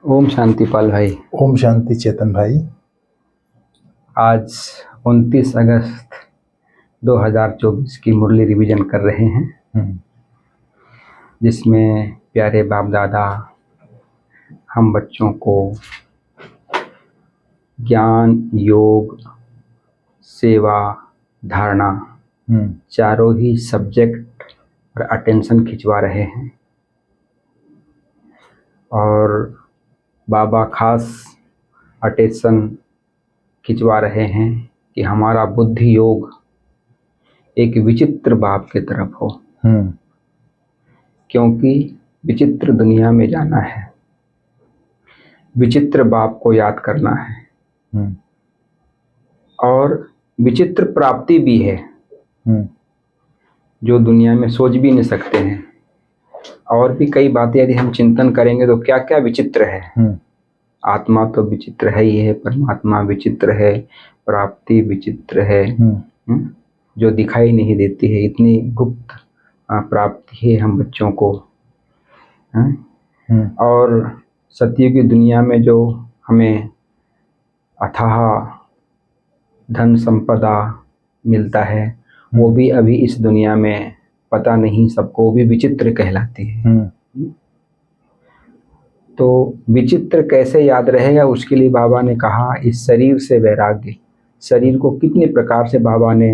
ओम शांति पाल भाई। ओम शांति चेतन भाई। आज 29 अगस्त 2024 की मुरली रिवीजन कर रहे हैं, जिसमें प्यारे बाप दादा हम बच्चों को ज्ञान, योग, सेवा, धारणा चारों ही सब्जेक्ट पर अटेंशन खिंचवा रहे हैं। और बाबा खास अटेंशन खिंचवा रहे हैं कि हमारा बुद्धि योग एक विचित्र बाप की तरफ हो, क्योंकि विचित्र दुनिया में जाना है, विचित्र बाप को याद करना है और विचित्र प्राप्ति भी है जो दुनिया में सोच भी नहीं सकते हैं। और भी कई बातें यदि हम चिंतन करेंगे तो क्या क्या विचित्र है। आत्मा तो विचित्र है ही है, परमात्मा विचित्र है, प्राप्ति विचित्र है जो दिखाई नहीं देती है। इतनी गुप्त प्राप्ति है हम बच्चों को। और सत्य की दुनिया में जो हमें अथाह धन संपदा मिलता है वो भी अभी इस दुनिया में पता नहीं सबको, भी विचित्र कहलाती है। तो विचित्र कैसे याद रहेगा, उसके लिए बाबा ने कहा इस शरीर से वैराग्य। शरीर को कितने प्रकार से बाबा ने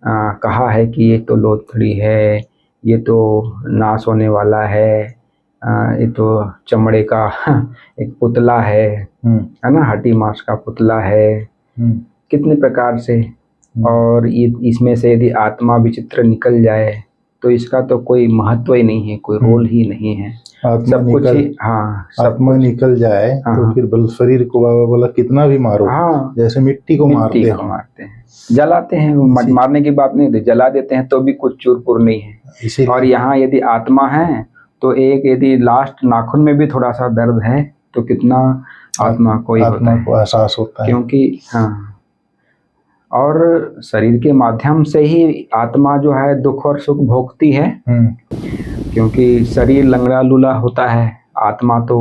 कहा है कि ये तो लोथड़ी है, ये तो नाश होने वाला है, ये तो चमड़े का एक पुतला है ना, हड्डी मांस का पुतला है, कितने प्रकार से। और ये इसमें से यदि आत्मा विचित्र निकल जाए तो इसका तो कोई महत्व ही नहीं है, कोई रोल ही नहीं है। सब कुछ ही आत्मा निकल जाए तो फिर बल शरीर को बाबा बोला कितना भी मारो, जैसे मिट्टी को मारते हैं, जलाते हैं। मारने की बात नहीं, जला देते हैं तो भी कुछ चूरपुर नहीं है। और यहाँ यदि आत्मा है तो एक यदि लास्ट नाखून में भी थोड़ा सा दर्द है तो कितना आत्मा को एहसास होता है। क्योंकि और शरीर के माध्यम से ही आत्मा जो है दुख और सुख भोगती है, क्योंकि शरीर लंगड़ा लूला होता है, आत्मा तो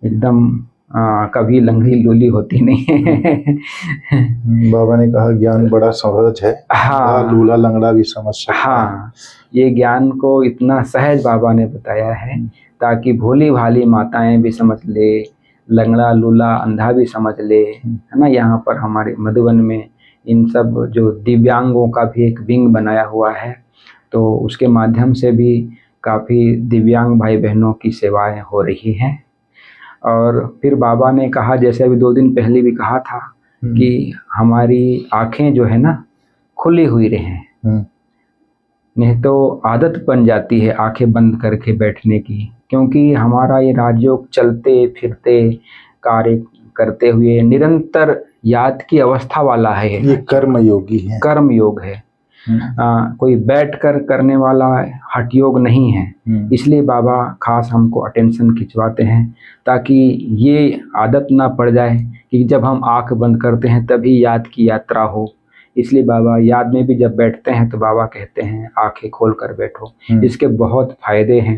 एकदम कभी लंगड़ी लूली होती नहीं है। बाबा ने कहा ज्ञान बड़ा सहज है, लूला लंगड़ा भी समझ सकता है। ये ज्ञान को इतना सहज बाबा ने बताया है ताकि भोली भाली माताएं भी समझ ले, लंगड़ा लूला अंधा भी समझ ले, है ना। यहाँ पर हमारे मधुबन में इन सब जो दिव्यांगों का भी एक विंग बनाया हुआ है, तो उसके माध्यम से भी काफ़ी दिव्यांग भाई बहनों की सेवाएं हो रही हैं। और फिर बाबा ने कहा, जैसे अभी 2 दिन पहले भी कहा था कि हमारी आँखें जो है ना खुली हुई रहें, नहीं तो आदत बन जाती है आंखें बंद करके बैठने की। क्योंकि हमारा ये राजयोग चलते फिरते कार्य करते हुए निरंतर याद की अवस्था वाला है। ये कर्म योगी है, कर्म योग है। कोई बैठ कर करने वाला हठ योग नहीं है। इसलिए बाबा खास हमको अटेंशन खिंचवाते हैं ताकि ये आदत ना पड़ जाए कि जब हम आंख बंद करते हैं तभी याद की यात्रा हो। इसलिए बाबा याद में भी जब बैठते हैं तो बाबा कहते हैं आंखें खोल कर बैठो। इसके बहुत फायदे हैं,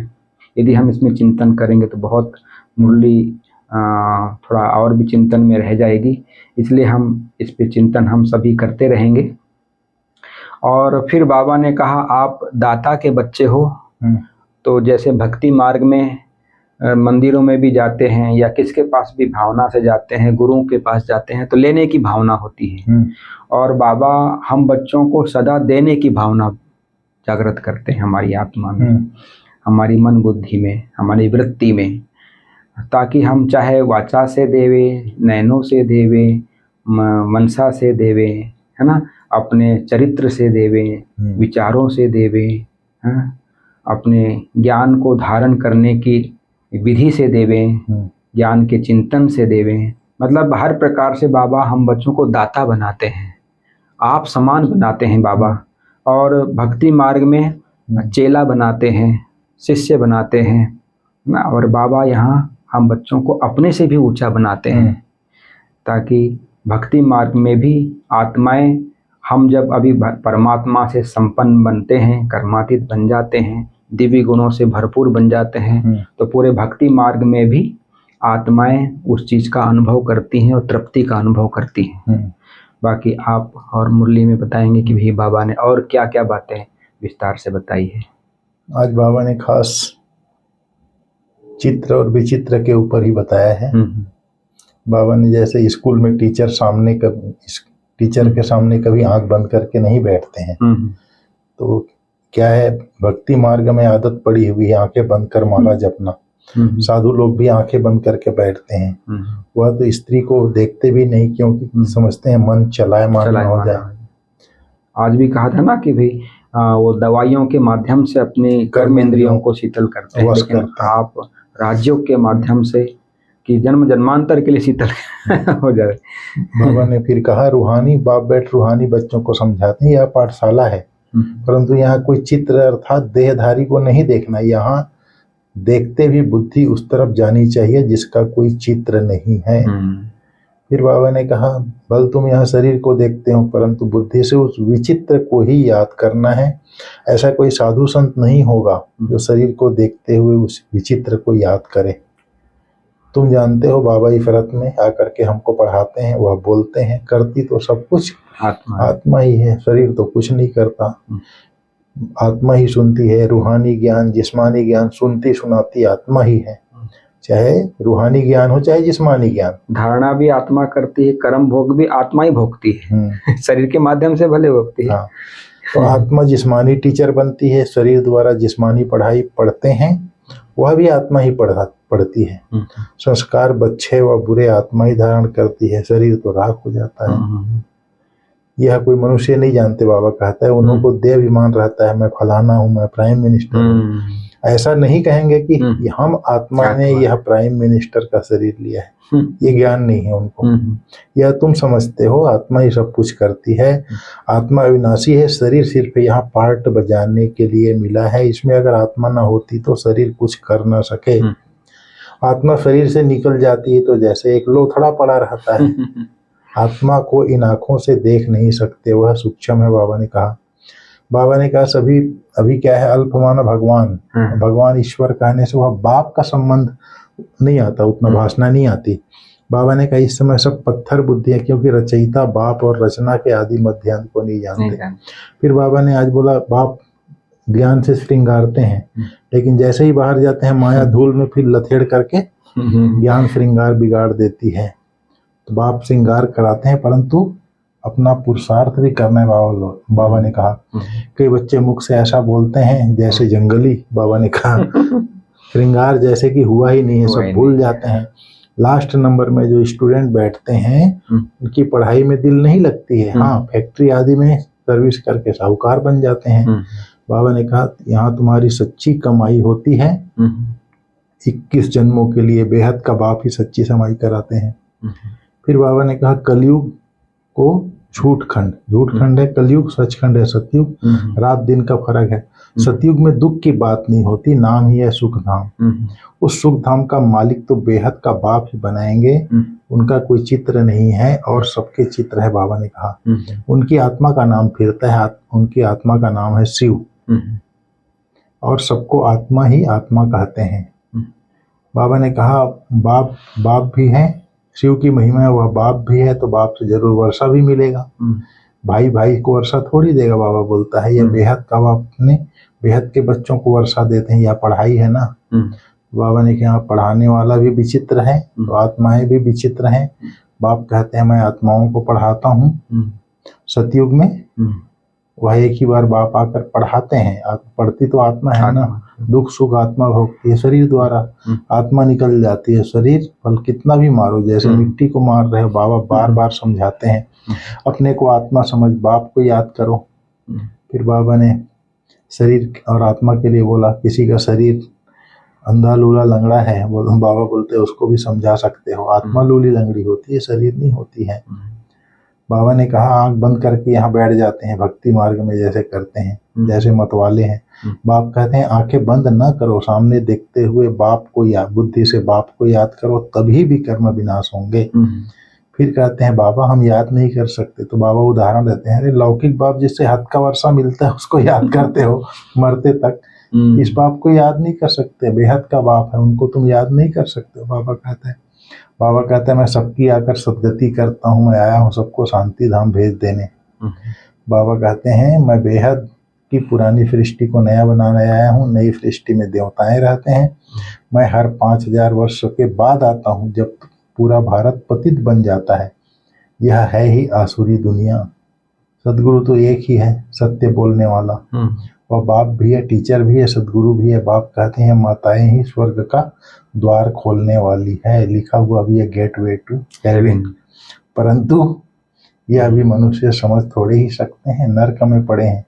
यदि हम इसमें चिंतन करेंगे तो बहुत मुरली थोड़ा और भी चिंतन में रह जाएगी। इसलिए हम इस पे चिंतन हम सभी करते रहेंगे। और फिर बाबा ने कहा आप दाता के बच्चे हो, तो जैसे भक्ति मार्ग में मंदिरों में भी जाते हैं या किसके पास भी भावना से जाते हैं, गुरुओं के पास जाते हैं तो लेने की भावना होती है। और बाबा हम बच्चों को सदा देने की भावना जागृत करते हैं हमारी आत्मा में, हमारी मन बुद्धि में, हमारी वृत्ति में, ताकि हम चाहे वाचा से देवे, नैनों से देवे, मनसा से देवे, है ना, अपने चरित्र से देवे, विचारों से देवे, अपने ज्ञान को धारण करने की विधि से देवे, ज्ञान के चिंतन से देवे। मतलब हर प्रकार से बाबा हम बच्चों को दाता बनाते हैं, आप समान बनाते हैं बाबा। और भक्ति मार्ग में चेला बनाते हैं, शिष्य बनाते हैं। और बाबा यहाँ हम बच्चों को अपने से भी ऊंचा बनाते हैं ताकि भक्ति मार्ग में भी आत्माएं, हम जब अभी परमात्मा से संपन्न बनते हैं, कर्मातीत बन जाते हैं, दिव्य गुणों से भरपूर बन जाते हैं, तो पूरे भक्ति मार्ग में भी आत्माएं उस चीज का अनुभव करती हैं और तृप्ति का अनुभव करती हैं। बाकी आप और मुरली में बताएंगे कि भाई बाबा ने और क्या क्या बातें विस्तार से बताई है। आज बाबा ने खास चित्र और विचित्र के ऊपर ही बताया है। बाबा ने जैसे स्कूल में टीचर के सामने कभी आंख बंद करके नहीं बैठते हैं। तो क्या है, भक्ति मार्ग में आदत पड़ी हुई है आंखें बंद कर माला जपना। साधु लोग भी आंखें बंद करके बैठते हैं। वह तो स्त्री को देखते भी नहीं, क्योंकि समझते हैं मन चलायमान ना हो जाए। आज भी कहा था ना कि भाई वो दवाइयों के माध्यम से अपनी कर्म इंद्रियों को शीतल करते हैं, लेकिन आप राजयोग के माध्यम से कि जन्म जन्मांतर के लिए शीतल हो जाए। बाबा ने फिर कहा, रूहानी बाप बैठ रूहानी बच्चों को समझाते हैं। यह पाठशाला है, परंतु यहाँ कोई चित्र अर्थात देहधारी को नहीं देखना। यहाँ देखते भी बुद्धि उस तरफ जानी चाहिए जिसका कोई चित्र नहीं है। फिर बाबा ने कहा, बल तुम यहाँ शरीर को देखते हो, परंतु बुद्धि से उस विचित्र को ही याद करना है। ऐसा कोई साधु संत नहीं होगा जो शरीर को देखते हुए उस विचित्र को याद करे। तुम जानते हो बाबा इफरत में आकर के हमको पढ़ाते हैं, वह बोलते हैं, करती तो सब कुछ आत्मा ही है, शरीर तो कुछ नहीं करता। आत्मा ही सुनती है। रूहानी ज्ञान जिस्मानी ज्ञान सुनती सुनाती आत्मा ही है, चाहे रूहानी ज्ञान हो चाहे जिस्मानी ज्ञान। धारणा भी आत्मा करती है, कर्म भोग भी आत्मा ही भोगती है। शरीर के माध्यम से भले भोगती है। हाँ, तो आत्मा जिस्मानी टीचर बनती है, शरीर द्वारा जिस्मानी पढ़ाई पढ़ते हैं, वह भी आत्मा ही पढ़ती है। संस्कार अच्छे व बुरे आत्मा ही धारण करती है, शरीर तो राख हो जाता है। यह कोई मनुष्य नहीं जानते। बाबा कहता है उन्हों को देह अभिमान रहता है, मैं फलाना हूँ, मैं प्राइम मिनिस्टर हूँ। ऐसा नहीं कहेंगे कि हम आत्मा ने यह प्राइम मिनिस्टर का शरीर लिया है, ये ज्ञान नहीं है उनको। यह तुम समझते हो आत्मा ही सब कुछ करती है, आत्मा अविनाशी है, शरीर सिर्फ यहाँ पार्ट बजाने के लिए मिला है। इसमें अगर आत्मा ना होती तो शरीर कुछ कर ना सके। आत्मा शरीर से निकल जाती है तो जैसे एक लोथड़ा पड़ा रहता है। आत्मा को इन आंखों से देख नहीं सकते, वह सूक्ष्म है। बाबा ने कहा सभी अभी क्या है, अल्पमान भगवान, भगवान ईश्वर कहने से वह बाप का संबंध नहीं आता, उतना भाषणा नहीं आती। बाबा ने कहा इस समय सब पत्थर बुद्धि है, क्योंकि रचयिता बाप और रचना के आदि मध्यांत को नहीं जानते। फिर बाबा ने आज बोला, बाप ज्ञान से श्रृंगारते हैं, लेकिन जैसे ही बाहर जाते हैं माया धूल में फिर लथेड़ करके ज्ञान श्रृंगार बिगाड़ देती है। तो बाप श्रृंगार कराते हैं, परंतु अपना पुरुषार्थ भी करना है। बाबा ने कहा कई बच्चे मुख से ऐसा बोलते हैं जैसे जंगली। बाबा ने कहा श्रृंगार जैसे कि हुआ ही नहीं है, सब भूल जाते हैं। लास्ट नंबर में जो स्टूडेंट बैठते हैं उनकी पढ़ाई में दिल नहीं लगती है। हाँ, फैक्ट्री आदि में सर्विस करके साहूकार बन जाते हैं। बाबा ने कहा यहाँ तुम्हारी सच्ची कमाई होती है। 21 जन्मों के लिए बेहद का बाप ही सच्ची कमाई कराते हैं। फिर बाबा ने कहा कलयुग को झूठ खंड है, कलयुग सचखंड है। सतयुग रात दिन का फर्क है। सतयुग में दुख की बात नहीं होती, नाम ही है सुख धाम। उस सुख धाम का मालिक तो बेहद का बाप ही बनाएंगे। उनका कोई चित्र नहीं है और सबके चित्र है। बाबा ने कहा उनकी आत्मा का नाम फिरता है, उनकी आत्मा का नाम है शिव, और सबको आत्मा ही आत्मा कहते हैं। बाबा ने कहा बाप भी है, शिव की महिमा है, वह बाप भी है, तो बाप से जरूर वर्षा भी मिलेगा। भाई को वर्षा थोड़ी देगा। बाबा बोलता है यह बेहद का बाप ने बेहद के बच्चों को वर्षा देते हैं, यह पढ़ाई है ना। बाबा ने कहा पढ़ाने वाला भी विचित्र है, तो आत्माएं भी विचित्र हैं। बाप कहते हैं मैं आत्माओं को पढ़ाता हूँ। सतयुग में वह एक ही बार बाप आकर पढ़ाते हैं, पढ़ती तो आत्मा है ना। दुख सुख आत्मा भोगती है, शरीर द्वारा आत्मा निकल जाती है। शरीर बल कितना भी मारो, जैसे मिट्टी को मार रहे हो। बाबा बार बार समझाते हैं अपने को आत्मा समझ, बाप को याद करो। फिर बाबा ने शरीर और आत्मा के लिए बोला, किसी का शरीर अंधा लूला लंगड़ा है, बाबा बोलते हैं उसको भी समझा सकते हो। आत्मा लूली लंगड़ी होती है, शरीर नहीं होती है। बाबा ने कहा आंख बंद करके यहाँ बैठ जाते हैं भक्ति मार्ग में, जैसे करते हैं, जैसे मतवाले हैं। बाप कहते हैं आंखें बंद न करो, सामने देखते हुए बाप को याद, बुद्धि से बाप को याद करो, तभी भी कर्म विनाश होंगे। फिर कहते हैं बाबा हम याद नहीं कर सकते, तो बाबा उदाहरण देते हैं, अरे लौकिक बाप जिससे हद का वर्षा मिलता है उसको याद करते हो मरते तक। इस बाप को याद नहीं कर सकते, बेहद का बाप है, उनको तुम याद नहीं कर सकते। बाबा कहते हैं मैं सबकी आकर सदगति करता हूँ, मैं आया हूँ सबको शांति धाम भेज देने। बाबा कहते हैं मैं बेहद की पुरानी सृष्टि को नया बनाने आया हूँ, नई सृष्टि में देवताएं रहते हैं, मैं हर 5000 वर्ष के बाद आता हूँ जब पूरा भारत पतित बन जाता है। यह है ही आसुरी दुनिया। सदगुरु तो एक ही है, सत्य बोलने वाला। वह बाप भी है, टीचर भी है, सदगुरु भी है। बाप कहते हैं माताएं ही स्वर्ग का द्वार खोलने वाली है, लिखा हुआ भी है गेटवे टू हेवन। परंतु यह अभी मनुष्य समझ थोड़े ही सकते हैं, नर्क में पड़े हैं।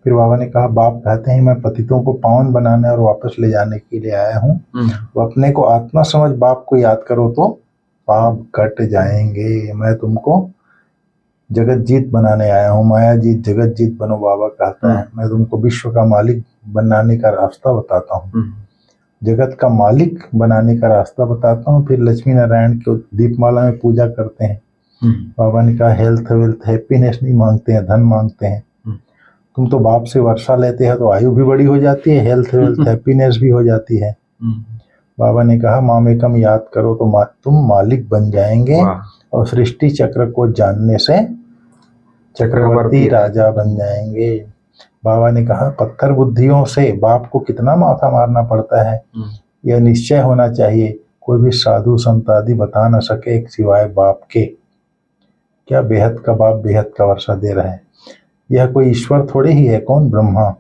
फिर बाबा ने कहा बाप कहते हैं मैं पतितों को पावन बनाने और वापस ले जाने के लिए आया हूँ। तो अपने को आत्मा समझ बाप को याद करो तो पाप कट जाएंगे। मैं तुमको जगत जीत बनाने आया हूँ, माया जीत जगत जीत बनो। बाबा कहता है मैं तुमको विश्व का मालिक बनाने का रास्ता बताता हूँ, जगत का मालिक बनाने का रास्ता बताता हूँ। फिर लक्ष्मी नारायण को दीपमाला में पूजा करते हैं। बाबा ने कहा हेल्थ वेल्थ हैप्पीनेस नहीं मांगते हैं, धन मांगते हैं। तुम तो बाप से वर्षा लेते हैं तो आयु भी बड़ी हो जाती है, हेल्थ वेल्थ हैप्पीनेस भी हो जाती है। बाबा ने कहा मामेकम याद करो तो तुम मालिक बन जाएंगे और सृष्टि चक्र को जानने से चक्रवर्ती राजा बन जाएंगे। बाबा ने कहा पत्थर बुद्धियों से बाप को कितना माथा मारना पड़ता है, यह निश्चय होना चाहिए कोई भी साधु संत आदि बता न सके सिवाय बाप के। क्या बेहद का बाप बेहद का वर्षा दे रहा है। यह कोई ईश्वर थोड़े ही है, कौन ब्रह्मा।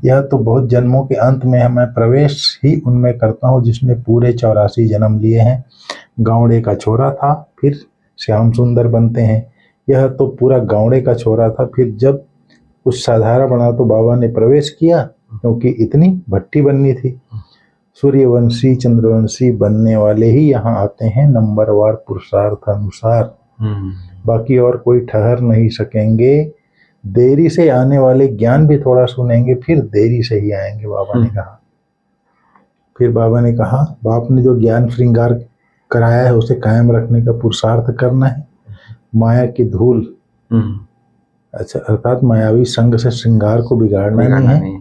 यह तो बहुत जन्मों के अंत में है, मैं प्रवेश ही उनमें करता हूँ जिसने पूरे 84 जन्म लिए हैं। गावड़े का छोरा था फिर श्याम सुंदर बनते हैं, यह तो पूरा गावड़े का छोरा था। फिर जब कुछ साधारण बना तो बाबा ने प्रवेश किया, क्योंकि इतनी भट्टी बननी थी। सूर्यवंशी चंद्रवंशी बनने वाले ही यहाँ आते हैं नंबरवार पुरुषार्थ अनुसार, बाकी और कोई ठहर नहीं सकेंगे। देरी से आने वाले ज्ञान भी थोड़ा सुनेंगे, फिर देरी से ही आएंगे। बाबा ने कहा फिर बाबा ने कहा बाप ने जो ज्ञान श्रृंगार कराया है उसे कायम रखने का पुरुषार्थ करना है। माया की धूल अच्छा अर्थात मायावी संग से श्रृंगार को बिगाड़ना नहीं है।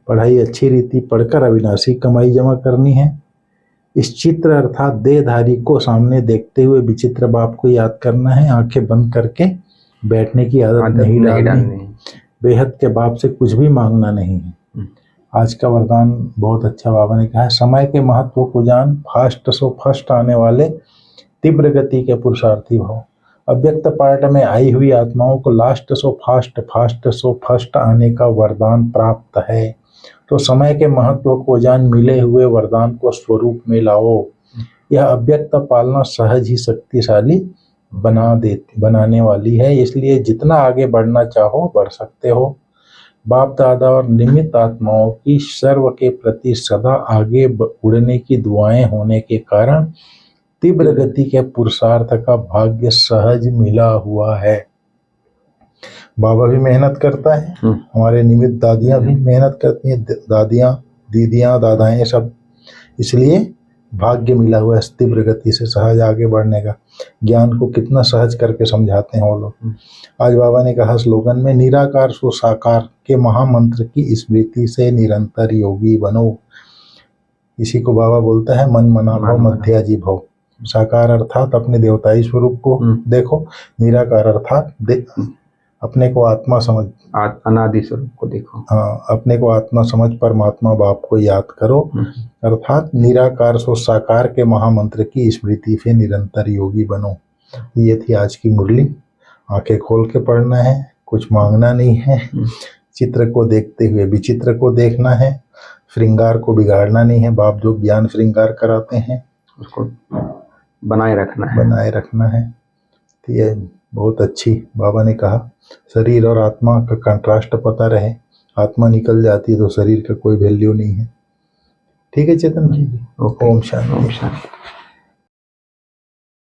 पढ़ाई अच्छी रीति पढ़कर अविनाशी कमाई जमा करनी है। इस चित्र अर्थात देहधारी को सामने देखते हुए विचित्र बाप को याद करना है। आंखें बंद करके बैठने की आदत नहीं डालनी। बेहद के बाप से कुछ भी मांगना नहीं है। आज का वरदान बहुत अच्छा बाबा ने कहा है, समय के महत्व को जान, फास्ट सो फर्स्ट आने वाले तीव्र गति के पुरुषार्थी भाव। अव्यक्त पार्ट में आई हुई आत्माओं को last so fast, fast so first आने का वरदान प्राप्त है। तो समय के महत्व को जान, मिले हुए वरदान को स्वरूप में लाओ। यह अव्यक्त पालना सहज ही शक्तिशाली बनाने वाली है, इसलिए जितना आगे बढ़ना चाहो बढ़ सकते हो। बाप दादा और निमित्त आत्माओं की सर्व के प्रति सदा आगे उड़ने की दुआएं होने के कारण तीव्र गति के पुरुषार्थ का भाग्य सहज मिला हुआ है। बाबा भी मेहनत करता है, हमारे निमित्त दादियां भी मेहनत करती हैं, दादियां दीदियां दादाएं सब, इसलिए भाग्य मिला हुआ है तीव्र गति से सहज आगे बढ़ने का। ज्ञान को कितना सहज करके समझाते हैं वो लोग। आज बाबा ने कहा स्लोगन में, निराकार सो साकार के महामंत्र की स्मृति से निरंतर योगी बनो। इसी को बाबा बोलता है मन मना भव मध्याजी भव। साकार अर्थात अपने देवताई स्वरूप को देखो, निराकार अर्थात अपने को आत्मा समझ, अनादि स्वरूप को देखो। हाँ, अपने को आत्मा समझ परमात्मा बाप को याद करो। अर्थात निराकार सो साकार के महामंत्र की स्मृति से निरंतर योगी बनो। ये थी आज की मुरली। आंखें खोल के पढ़ना है, कुछ मांगना नहीं है। चित्र को देखते हुए विचित्र को देखना है, श्रृंगार को बिगाड़ना नहीं है। बाप जो ज्ञान श्रृंगार कराते हैं उसको बनाए रखना है। तो ये बहुत अच्छी बाबा ने कहा, शरीर और आत्मा का कंट्रास्ट पता रहे। आत्मा निकल जाती है तो शरीर का कोई वैल्यू नहीं है। ठीक है चेतन जी, ओम शांति।